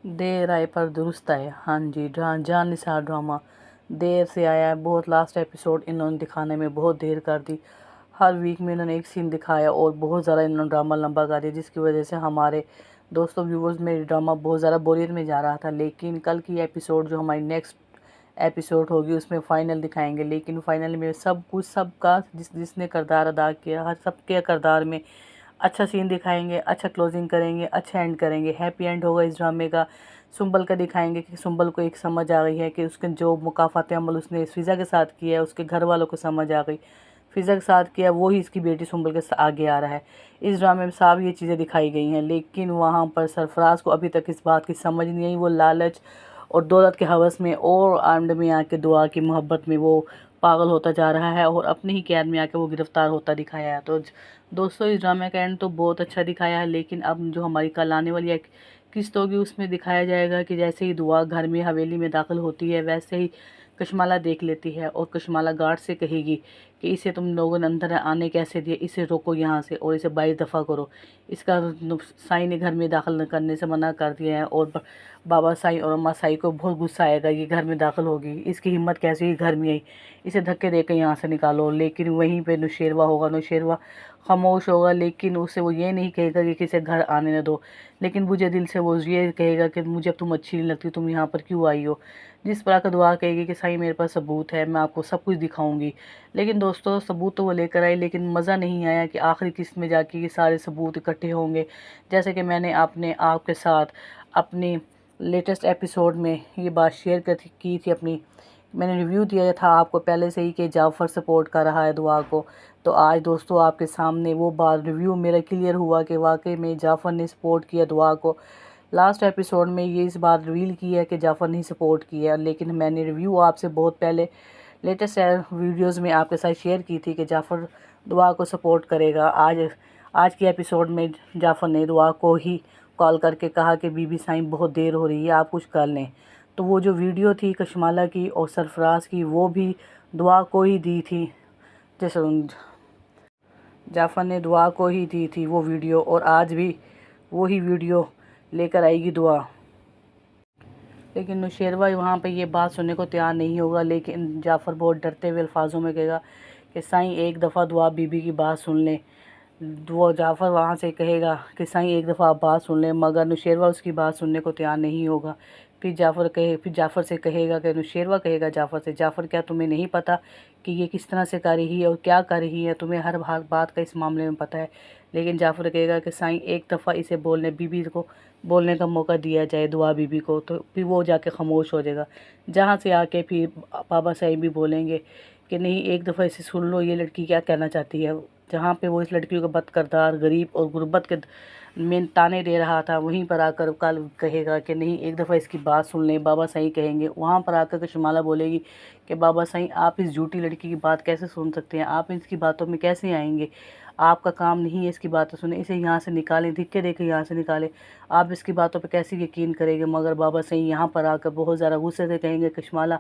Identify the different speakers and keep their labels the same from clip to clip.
Speaker 1: دیر آئے پر درست آئے. ہاں جی، جان نثار ڈرامہ دیر سے آیا ہے. بہت لاسٹ ایپیسوڈ انہوں نے دکھانے میں بہت دیر کر دی. ہر ویک میں انہوں نے ایک سین دکھایا اور بہت زیادہ انہوں نے ڈرامہ لمبا کر دیا، جس کی وجہ سے ہمارے دوستوں ویورز میں ڈرامہ بہت زیادہ بوریت میں جا رہا تھا. لیکن کل کی ایپیسوڈ جو ہماری نیکسٹ ایپیسوڈ ہوگی اس میں فائنل دکھائیں گے. لیکن فائنل میں سب کا جس نے کردار ادا کیا، ہر سب کے کردار میں اچھا سین دکھائیں گے، اچھا کلوزنگ کریں گے، اچھا اینڈ کریں گے. ہیپی اینڈ ہوگا اس ڈرامے کا. سنبل کا دکھائیں گے کہ سنبل کو ایک سمجھ آ گئی ہے کہ اس کے جو مکافات عمل اس نے فضا کے ساتھ کیا ہے، اس کے گھر والوں کو سمجھ آ گئی. فضا کے ساتھ کیا وہی اس کی بیٹی سنبل کے آگے آ رہا ہے. اس ڈرامے میں صاف یہ چیزیں دکھائی گئی ہیں. لیکن وہاں پر سرفراز کو ابھی تک اس بات کی سمجھ نہیں آئی. وہ لالچ اور دولت کے ہوس میں اور آمد میں آ کے دعا کی محبت میں وہ پاگل ہوتا جا رہا ہے اور اپنے ہی قید میں آ کے وہ گرفتار ہوتا دکھایا ہے. تو دوستوں اس ڈرامے کا اینڈ تو بہت اچھا دکھایا ہے. لیکن اب جو ہماری کل آنے والی ایک قسط ہوگی اس میں دکھایا جائے گا کہ جیسے ہی دعا گھر میں حویلی میں داخل ہوتی ہے ویسے ہی کشمالہ دیکھ لیتی ہے اور کشمالہ گارڈ سے کہے گی کہ اسے تم لوگوں نے اندر آنے کیسے دیا، اسے روکو یہاں سے اور اسے 22 دفعہ کرو. اس کا سائی نے گھر میں داخل کرنے سے منع کر دیا ہے اور بابا سائی اور اماں سائی کو بہت غصہ آئے گا. یہ گھر میں داخل ہوگی، اس کی ہمت کیسے ہوئی گھر میں آئی، اسے دھکے دے کے یہاں سے نکالو. لیکن وہیں پہ نوشیروہ ہوگا. نوشیروہ خاموش ہوگا لیکن اسے وہ یہ نہیں کہے گا کہ کسے گھر آنے نہ دو. لیکن مجھے دل سے وہ یہ کہے گا کہ مجھے تم اچھی نہیں لگتی، تم یہاں پر کیوں آئی ہو. جس پر آ کر دعا کہے گی کہ سائی میرے پاس ثبوت ہے، میں آپ کو سب کچھ دکھاؤں گی. لیکن دوستوں ثبوت تو وہ لے کر آئی لیکن مزہ نہیں آیا کہ آخری قسط میں جا کے یہ سارے ثبوت اکٹھے ہوں گے. جیسے کہ میں نے آپ کے ساتھ اپنی لیٹسٹ ایپیسوڈ میں یہ بات شیئر کی تھی. میں نے ریویو دیا تھا آپ کو پہلے سے ہی کہ جعفر سپورٹ کر رہا ہے دعا کو. تو آج دوستوں آپ کے سامنے وہ بات ریویو میرا کلیئر ہوا کہ واقعی میں جعفر نے سپورٹ کیا دعا کو. لاسٹ ایپیسوڈ میں یہ اس بات ریویل کی ہے کہ جعفر نے سپورٹ کیا، لیکن میں نے ریویو آپ سے بہت پہلے لیٹسٹ ویڈیوز میں آپ کے ساتھ شیئر کی تھی کہ جعفر دعا کو سپورٹ کرے گا. آج کی ایپیسوڈ میں جعفر نے دعا کو ہی کال کر کے کہا کہ بی بی سائیں بہت دیر ہو رہی ہے، آپ کچھ کر لیں. تو وہ جو ویڈیو تھی کشمالہ کی اور سرفراز کی وہ بھی دعا کو ہی دی تھی. جیسے جعفر نے دعا کو ہی دی تھی وہ ویڈیو، اور آج بھی وہی ویڈیو لے کر آئے گی دعا. لیکن نوشیروہ وہاں پہ یہ بات سننے کو تیار نہیں ہوگا. لیکن جعفر بہت ڈرتے ہوئے الفاظوں میں کہے گا کہ سائیں ایک دفعہ دعا بی بی کی بات سن لیں. وہ جعفر وہاں سے کہے گا کہ سائیں ایک دفعہ آپ بات سن لیں، مگر نوشیروہ اس کی بات سننے کو تیار نہیں ہوگا. پھر جعفر سے کہے گا کہ نوشیروہ کہے گا جعفر سے، جعفر کیا تمہیں نہیں پتہ کہ یہ کس طرح سے کر رہی ہے اور کیا کر رہی ہے، تمہیں ہر بات کا اس معاملے میں پتہ ہے. لیکن جعفر کہے گا کہ سائیں ایک دفعہ اسے بی بی کو بولنے کا موقع دیا جائے دعا بی بی کو، تو پھر وہ جا کے خاموش ہو جائے گا. جہاں سے آ کے پھر بابا سائی بھی بولیں گے کہ نہیں ایک دفعہ اسے سن لو یہ لڑکی کیا کہنا چاہتی ہے. جہاں پہ وہ اس لڑکی کو بد کردار، غریب اور غربت کے میں تانے دے رہا تھا، وہیں پر آ کر کل کہے گا کہ نہیں ایک دفعہ اس کی بات سن لیں. بابا سائی کہیں گے، وہاں پر آ کر کشمالہ بولے گی کہ بابا سائی آپ اس جھوٹی لڑکی کی بات کیسے سن سکتے ہیں، آپ اس کی باتوں میں کیسے آئیں گے، آپ کا کام نہیں ہے اس کی باتیں سنیں، اسے یہاں سے نکالیں، دھکے دے کے یہاں سے نکالیں، آپ اس کی باتوں پہ کیسے یقین کریں گے. مگر بابا سائی یہاں پر آ کر بہت زیادہ غصے سے کہیں گے کشمالہ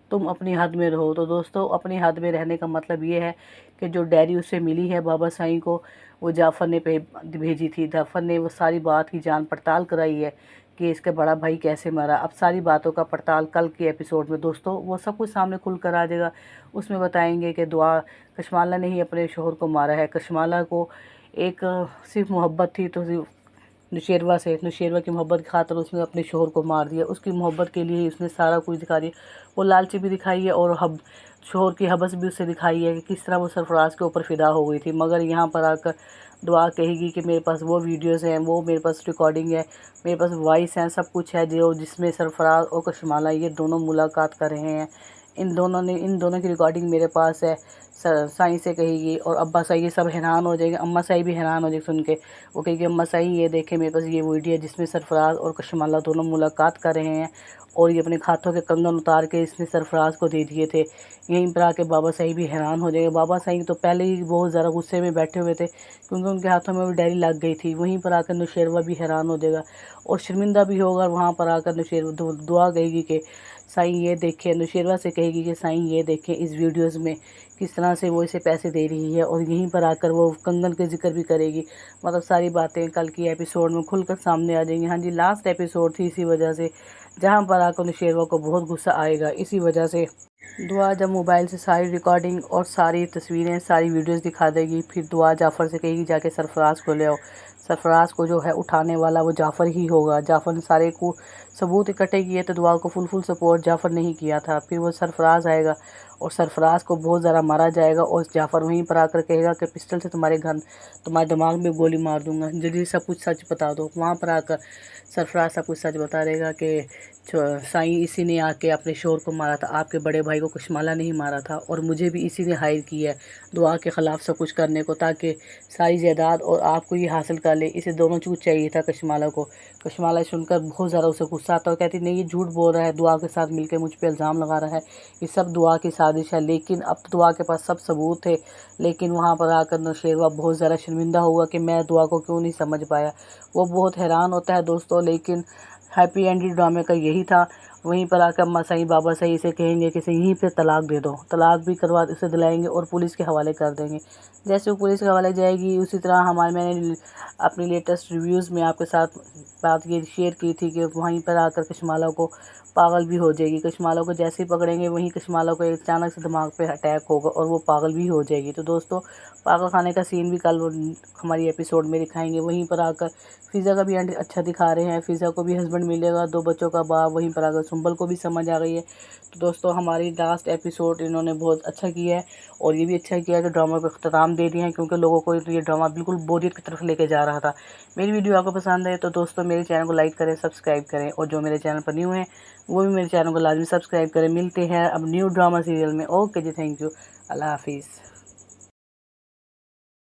Speaker 1: تم اپنی حد میں رہو. تو دوستو اپنی حد میں رہنے کا مطلب یہ ہے کہ جو ڈائری اس سے ملی ہے بابا سائی کو وہ جعفر نے بھیجی تھی. جعفر نے وہ ساری بات کی جان پڑتال کرائی ہے کہ اس کا بڑا بھائی کیسے مرا. اب ساری باتوں کا پڑتال کل کی ایپیسوڈ میں دوستو وہ سب کچھ سامنے کھل کر آ جائے گا. اس میں بتائیں گے کہ دعا کشمالہ نے ہی اپنے شوہر کو مارا ہے. کشمالہ کو ایک صرف محبت تھی تو نوشیروہ سے، نوشیروہ کی محبت کی خاطر اس نے اپنے شوہر کو مار دیا. اس کی محبت کے لیے اس نے سارا کچھ دکھا دیا. وہ لالچی بھی دکھائی ہے اور شوہر کی حبس بھی اسے دکھائی ہے کہ کس طرح وہ سرفراز کے اوپر فدا ہو گئی تھی. مگر یہاں پر آ کر دعا کہے گی کہ میرے پاس وہ ویڈیوز ہیں، وہ میرے پاس ریکارڈنگ ہے، میرے پاس وائس ہیں، سب کچھ ہے جس میں سرفراز اور کشمالہ یہ دونوں ملاقات کر رہے ہیں. ان دونوں کی ریکارڈنگ میرے پاس ہے. سائیں سے کہے گی اور ابا سائی یہ سب حیران ہو جائیں گے. اماں سائی بھی حیران ہو جائے گی سن کے. وہ کہے گی اماں سائی یہ دیکھیں میرے پاس یہ ویڈیو ہے جس میں سرفراز اور کشمالہ دونوں ملاقات کر رہے ہیں اور یہ اپنے ہاتھوں کے کنگن اتار کے اس نے سرفراز کو دے دیے تھے. یہیں پر آ کے بابا سائی بھی حیران ہو جائے گا. بابا سائی تو پہلے ہی بہت زیادہ غصے میں بیٹھے ہوئے تھے کیونکہ ان کے ہاتھوں میں وہ ڈائری لگ گئی تھی. وہیں پر آ کر نوشیروہ بھی حیران ہو جائے گا اور شرمندہ بھی ہوگا. وہاں پر آ کر نوشیروہ دعا کہے گی کہ سائیں یہ دیکھیں، نوشیروہ سے کہے گی کہ سائیں یہ دیکھیں اس ویڈیوز میں کس طرح سے وہ اسے پیسے دے رہی ہے، اور یہیں پر آ کر وہ کنگن کے ذکر بھی کرے گی۔ مطلب ساری باتیں کل کی ایپیسوڈ میں کھل کر سامنے آ جائیں گی۔ ہاں جی، لاسٹ ایپیسوڈ تھی اسی وجہ سے، جہاں پر آ کر نوشیروہ کو بہت غصہ آئے گا، اسی وجہ سے دعا جب موبائل سے ساری ریکارڈنگ اور ساری تصویریں، ساری ویڈیوز دکھا دے گی، پھر دعا جعفر سے کہے گی جا کے سرفراز کو لے آؤ۔ سرفراز کو جو ہے اٹھانے والا وہ جعفر ہی ہوگا۔ جعفر نے سارے کو ثبوت اکٹھے کیے تو دعا کو فل سپورٹ جعفر نے ہی کیا تھا۔ پھر وہ سرفراز آئے گا اور سرفراز کو بہت زیادہ مارا جائے گا، اور جعفر وہیں پر آ کر کہے گا کہ پسٹل سے تمہارے دماغ میں گولی مار دوں گا، جلدی سب کچھ سچ بتا دو۔ وہاں پر آ کر سرفراز سب کچھ سچ بتا دے گا کہ سائیں اسی نے آ کے اپنے شوہر کو مارا تھا، آپ کے بڑے بھائی کو کشمالہ نہیں مارا تھا، اور مجھے بھی اسی نے ہائر کیا ہے دعا کے خلاف سب کچھ کرنے کو، تاکہ ساری جائیداد اور آپ کو یہ حاصل کر لے۔ اسے دونوں چیز چاہیے تھا کشمالہ کو۔ کشمالہ سن کر بہت زیادہ اسے غصہ آتا ہے، کہتی نہیں، یہ جھوٹ بول رہا ہے، دعا کے ساتھ مل کے مجھ پہ الزام لگا رہا ہے، یہ سب دعا کی سازش ہے۔ لیکن اب دعا کے پاس سب ثبوت تھے، لیکن وہاں پر آ کر نوشیروہ بہت زیادہ شرمندہ ہوا کہ میں دعا کو کیوں نہیں سمجھ پایا۔ وہ بہت حیران ہوتا ہے دوستوں، لیکن ہیپی اینڈ ڈرامے کا یہی تھا۔ وہیں پر آ کر اماں سائیں بابا سائیں اسے کہیں گے کہ اسے یہیں پہ طلاق دے دو، طلاق بھی کروا اسے دلائیں گے اور پولیس کے حوالے کر دیں گے۔ جیسے وہ پولیس کے حوالے جائے گی، اسی طرح میں نے اپنی لیٹسٹ ریویوز میں آپ کے ساتھ بات یہ شیئر کی تھی کہ وہیں پر آ کر کشمالہ کو پاگل بھی ہو جائے گی۔ کشمالہ کو جیسے ہی پکڑیں گے، وہیں کشمالہ کو اچانک سے دماغ پہ اٹیک ہوگا اور وہ پاگل بھی ہو جائے گی۔ تو دوستوں، پاگل خانے کا سین بھی کل ہماری ایپیسوڈ میں دکھائیں گے۔ وہیں پر آ کر فضا کا بھی اینڈ اچھا دکھا رہے ہیں، فضا کو بھی ہسبینڈ ملے گا، 2 بچوں کا باپ۔ وہیں پر آ کر سنبل کو بھی سمجھ آ گئی ہے۔ تو دوستوں، ہماری لاسٹ ایپیسوڈ انہوں نے بہت اچھا کیا ہے، اور یہ بھی اچھا کیا ہے کہ ڈرامہ کو اختتام دے دیا ہے، کیونکہ لوگوں کو یہ ڈرامہ بالکل بوریت کی طرف لے کے جا رہا تھا۔ میری ویڈیو آپ کو پسند ہے تو دوستوں میرے چینل کو لائک کریں، سبسکرائب کریں، اور جو میرے چینل پر نیو ہیں وہ بھی میرے چینل کو لازمی سبسکرائب کریں۔ ملتے ہیں اب نیو ڈرامہ سیریل میں۔ اوکے جی، تھینک یو، اللہ حافظ۔